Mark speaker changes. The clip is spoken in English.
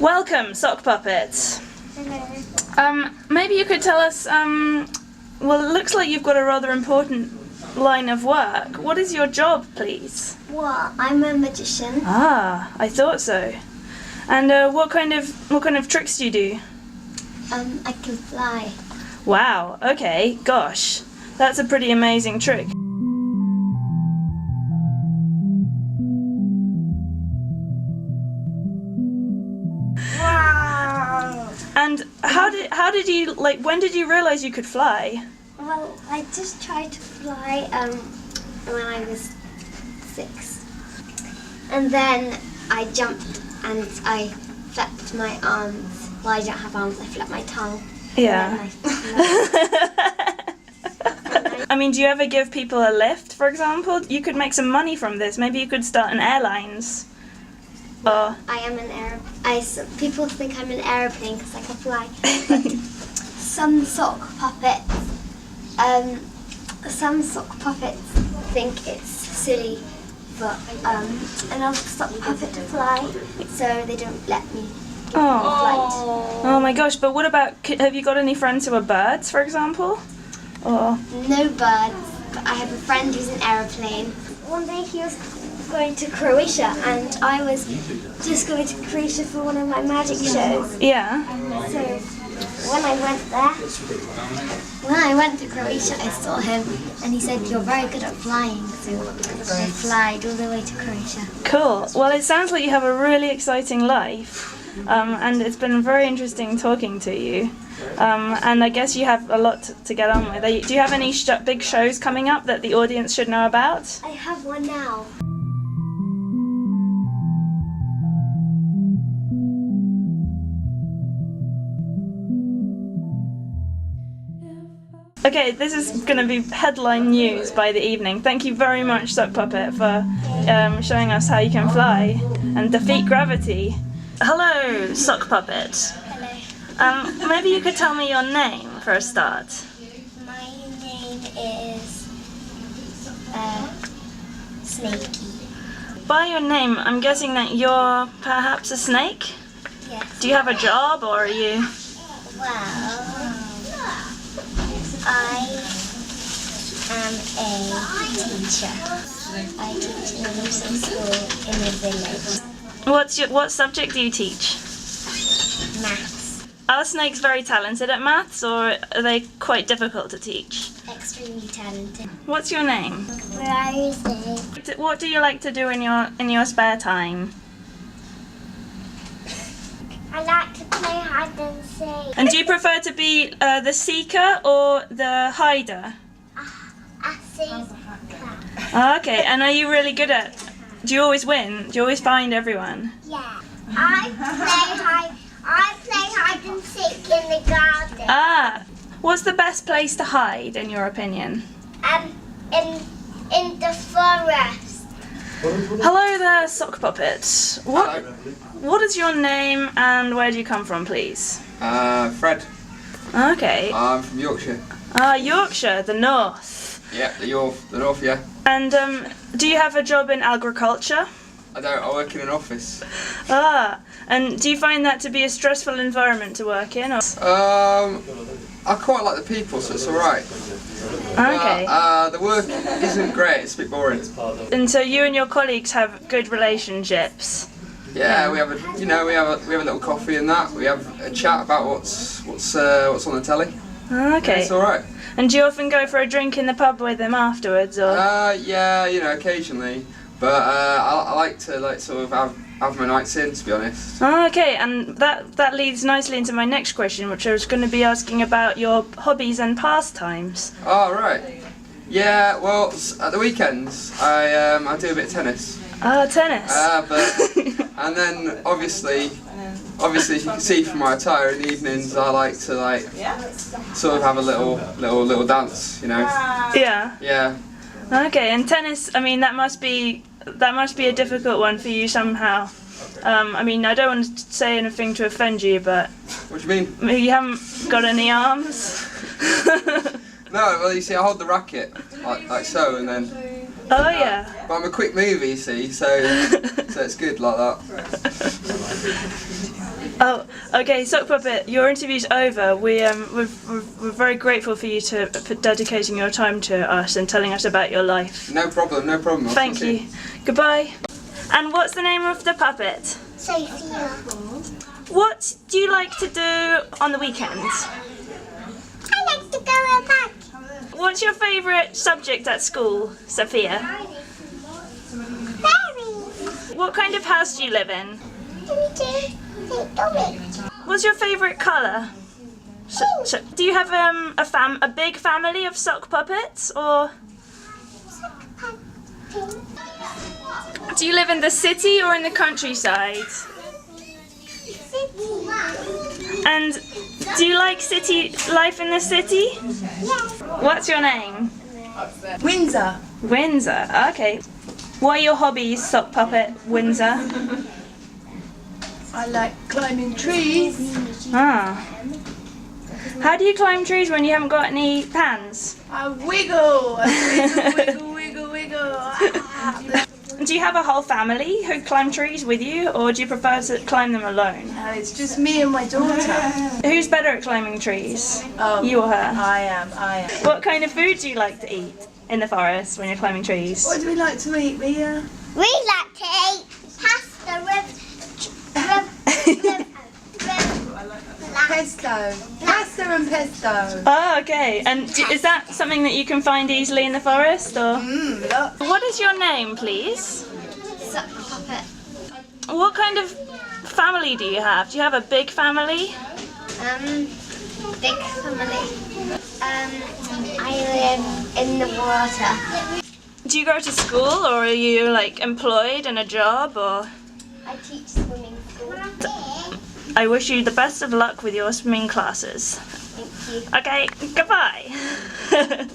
Speaker 1: Welcome, Sock Puppets.
Speaker 2: Hello.
Speaker 1: Maybe you could tell us, well, it looks like you've got a rather important line of work. What is your job, please?
Speaker 2: Well, I'm a magician.
Speaker 1: Ah, I thought so. And what kind of tricks do you do?
Speaker 2: I can fly.
Speaker 1: Wow, okay, gosh. That's a pretty amazing trick.
Speaker 2: Wow.
Speaker 1: And how did you, when did you realise you could fly?
Speaker 2: Well, I just tried to fly when I was 6. And then I jumped and I flapped my arms. Well, I don't have arms, I flapped my tongue.
Speaker 1: Yeah. I mean, do you ever give people a lift, for example? You could make some money from this. Maybe you could start an airlines. Or
Speaker 2: I am people think I'm an aeroplane because I can fly. But some sock puppets think it's silly for another sock puppet to fly, so they don't let me give them a flight.
Speaker 1: Oh my gosh, but what about, have you got any friends who are birds, for example? Or
Speaker 2: No birds, but I have a friend who's an aeroplane. One day he was going to Croatia and I was just going to Croatia for one of my magic shows.
Speaker 1: yeah.
Speaker 2: So when I went to Croatia, I saw him and he said, "You're very good at flying." So I flied all the way to Croatia.
Speaker 1: Cool. Well, it sounds like you have a really exciting life, and it's been very interesting talking to you. And I guess you have a lot to get on with. Do you have any big shows coming up that the audience should know about?
Speaker 2: I have one now.
Speaker 1: Okay, this is going to be headline news by the evening. Thank you very much, Sock Puppet, for showing us how you can fly and defeat gravity. Hello, Sock Puppet.
Speaker 2: Hello.
Speaker 1: Maybe you could tell me your name for a start.
Speaker 2: My name is Snakey.
Speaker 1: By your name, I'm guessing that you're perhaps a snake?
Speaker 2: Yes.
Speaker 1: Do you have a job, or are you...
Speaker 2: Well, I am a teacher. I teach in a nursing school in the village.
Speaker 1: What subject do you teach?
Speaker 2: Maths.
Speaker 1: Are snakes very talented at maths, or are they quite difficult to teach?
Speaker 2: Extremely talented.
Speaker 1: What's your name?
Speaker 2: Where are you staying?
Speaker 1: What do you like to do in your spare time?
Speaker 2: I like to play hide and seek.
Speaker 1: And do you prefer to be the seeker or the hider?
Speaker 2: A seeker.
Speaker 1: Oh, okay, and are you really good at... Do you always win? Do you always find everyone?
Speaker 2: Yeah. I play hide and seek in the garden.
Speaker 1: Ah! What's the best place to hide, in your opinion?
Speaker 2: In the forest.
Speaker 1: Hello there, Sock Puppet. What is your name and where do you come from, please?
Speaker 3: Fred.
Speaker 1: Okay.
Speaker 3: I'm from Yorkshire.
Speaker 1: Yorkshire, the north.
Speaker 3: Yeah, the north, yeah.
Speaker 1: And do you have a job in agriculture?
Speaker 3: I don't, I work in an office.
Speaker 1: And do you find that to be a stressful environment to work in? Or?
Speaker 3: I quite like the people, so it's alright.
Speaker 1: Okay.
Speaker 3: The work isn't great, it's a bit boring.
Speaker 1: And so you and your colleagues have good relationships?
Speaker 3: Yeah, we have a little coffee and that. We have a chat about what's on the telly.
Speaker 1: Okay.
Speaker 3: Yeah, it's alright.
Speaker 1: And do you often go for a drink in the pub with them afterwards, or?
Speaker 3: Yeah, occasionally. But I like to sort of have my nights in, to be honest.
Speaker 1: Okay, and that leads nicely into my next question, which I was going to be asking about your hobbies and pastimes.
Speaker 3: Oh, right. Yeah, well, at the weekends I do a bit of tennis.
Speaker 1: Tennis.
Speaker 3: And then obviously you can see from my attire in the evenings I like to sort of have a little dance,
Speaker 1: Yeah.
Speaker 3: Yeah.
Speaker 1: Okay, and tennis, I mean that must be a difficult one for you somehow. I mean, I don't want to say anything to offend you, but
Speaker 3: What do you mean?
Speaker 1: you haven't got any arms.
Speaker 3: No, well you see I hold the racket like so and then
Speaker 1: Oh yeah.
Speaker 3: But I'm a quick mover, you see, so it's good like that.
Speaker 1: Oh, okay, Sock Puppet, your interview's over. We're very grateful for you for dedicating your time to us and telling us about your life.
Speaker 3: No problem, no problem. I'll
Speaker 1: Thank
Speaker 3: see
Speaker 1: you. Goodbye. And what's the name of the puppet?
Speaker 2: Sophia.
Speaker 1: What do you like to do on the weekends?
Speaker 2: I like to go on back.
Speaker 1: What's your favourite subject at school, Sophia?
Speaker 2: Berries.
Speaker 1: What kind of house do you live in?
Speaker 2: Tommy.
Speaker 1: What's your favourite colour? Do you have a big family of sock puppets, or do you live in the city or in the countryside? And do you like city life in the city?
Speaker 2: Yes.
Speaker 1: What's your name?
Speaker 4: Windsor.
Speaker 1: Windsor. Okay. What are your hobbies, Sock Puppet Windsor?
Speaker 4: I like climbing trees.
Speaker 1: Ah. How do you climb trees when you haven't got any hands?
Speaker 4: I wiggle. Wiggle. Ah.
Speaker 1: Do you have a whole family who climb trees with you, or do you prefer to climb them alone?
Speaker 4: It's just me and my daughter.
Speaker 1: Who's better at climbing trees?
Speaker 4: Oh,
Speaker 1: You or her?
Speaker 4: I am.
Speaker 1: What kind of food do you like to eat in the forest when you're climbing trees?
Speaker 4: What do we like to eat, Mia?
Speaker 2: We like to eat pasta with
Speaker 4: Pesto. Pasta and pesto.
Speaker 1: Oh, okay. And is that something that you can find easily in the forest, or?
Speaker 4: Look.
Speaker 1: What is your name, please?
Speaker 2: Sock Puppet.
Speaker 1: What kind of family do you have? Do you have a big family?
Speaker 2: Big family. I live in the water.
Speaker 1: Do you go to school, or are you like employed in a job, or?
Speaker 2: I teach swimming school.
Speaker 1: I wish you the best of luck with your swimming classes.
Speaker 2: Thank you.
Speaker 1: Okay, goodbye.